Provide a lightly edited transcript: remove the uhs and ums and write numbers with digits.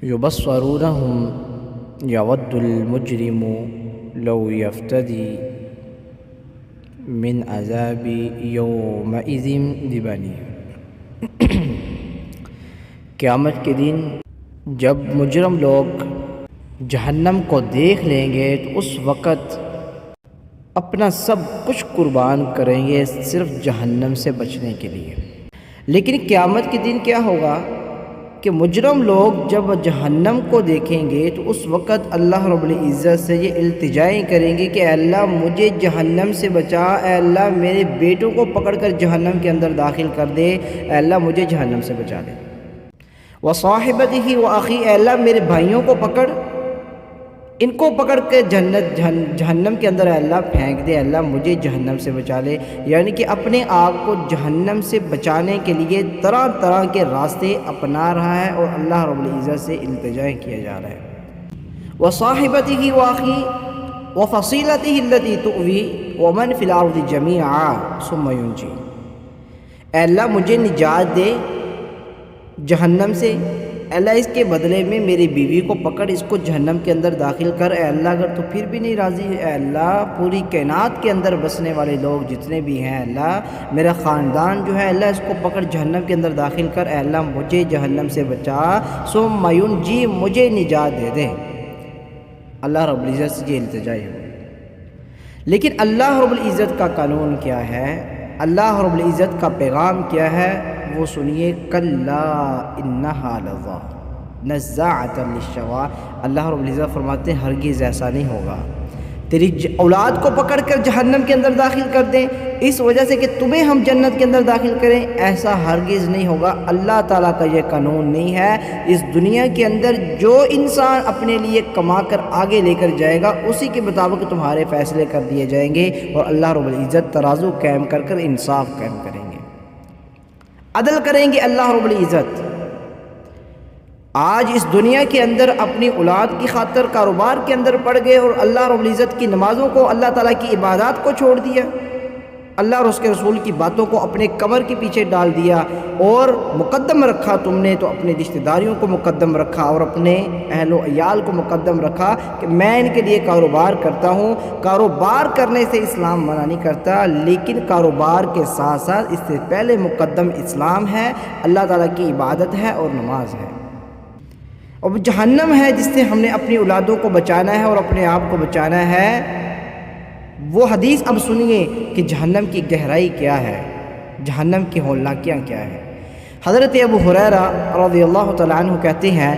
یبصرونہم یود المجرم لو یفتدی من عذاب یومئذ ببنیہ۔ قیامت کے دن جب مجرم لوگ جہنم کو دیکھ لیں گے تو اس وقت اپنا سب کچھ قربان کریں گے صرف جہنم سے بچنے کے لیے۔ لیکن قیامت کے دن کیا ہوگا کہ مجرم لوگ جب جہنم کو دیکھیں گے تو اس وقت اللہ رب العزت سے یہ التجائیں کریں گے کہ اے اللہ مجھے جہنم سے بچا، اے اللہ میرے بیٹوں کو پکڑ کر جہنم کے اندر داخل کر دے، اے اللہ مجھے جہنم سے بچا لے۔ وصاحبتہ واخی، اے اللہ میرے بھائیوں کو پکڑ، ان کو پکڑ کے جہنم کے اندر اے اللہ پھینک دے، اے اللہ مجھے جہنم سے بچا لے۔ یعنی کہ اپنے آپ کو جہنم سے بچانے کے لیے طرح طرح کے راستے اپنا رہا ہے اور اللہ رب العزت سے التجائیں کیا جا رہا ہے۔ وصاحبتہ واخی وفصیلتہ التی تؤوی ومن فی الارض جمیعا ثم ینجی، اے اللہ مجھے نجات دے جہنم سے، اے اللہ اس کے بدلے میں میری بیوی کو پکڑ، اس کو جہنم کے اندر داخل کر، اے اللہ اگر تو پھر بھی نہیں راضی، اے اللہ پوری کائنات کے اندر بسنے والے لوگ جتنے بھی ہیں، اللہ میرا خاندان جو ہے، اللہ اس کو پکڑ جہنم کے اندر داخل کر، اے اللہ مجھے جہنم سے بچا، ثم ینجی مجھے نجات دے دے۔ اللہ رب العزت سے یہ التجا ہے۔ لیکن اللہ رب العزت کا قانون کیا ہے، اللہ رب العزت کا پیغام کیا ہے، وہ سنیے۔ کلا انہا لظیٰ نزاعۃ للشویٰ، اللہ رب العزت فرماتے ہیں ہرگز ایسا نہیں ہوگا تیری اولاد کو پکڑ کر جہنم کے اندر داخل کر دیں اس وجہ سے کہ تمہیں ہم جنت کے اندر داخل کریں، ایسا ہرگز نہیں ہوگا۔ اللہ تعالیٰ کا یہ قانون نہیں ہے۔ اس دنیا کے اندر جو انسان اپنے لیے کما کر آگے لے کر جائے گا اسی کے مطابق تمہارے فیصلے کر دیے جائیں گے، اور اللہ رب العزت ترازو قائم کر کر انصاف قائم کریں گے، عدل کریں گے اللہ رب العزت۔ آج اس دنیا کے اندر اپنی اولاد کی خاطر کاروبار کے اندر پڑ گئے اور اللہ رب العزت کی نمازوں کو، اللہ تعالیٰ کی عبادات کو چھوڑ دیا، اللہ اور اس کے رسول کی باتوں کو اپنے کمر کے پیچھے ڈال دیا، اور مقدم رکھا تم نے تو اپنے رشتہ داریوں کو مقدم رکھا اور اپنے اہل و عیال کو مقدم رکھا کہ میں ان کے لیے کاروبار کرتا ہوں۔ کاروبار کرنے سے اسلام منع نہیں کرتا، لیکن کاروبار کے ساتھ ساتھ اس سے پہلے مقدم اسلام ہے، اللہ تعالیٰ کی عبادت ہے اور نماز ہے۔ اور جہنم ہے جس سے ہم نے اپنی اولادوں کو بچانا ہے اور اپنے آپ کو بچانا ہے۔ وہ حدیث اب سنیے کہ جہنم کی گہرائی کیا ہے، جہنم کی ہولناکیاں کیا ہے۔ حضرت ابو ہریرہ رضی اللہ تعالیٰ عنہ کہتے ہیں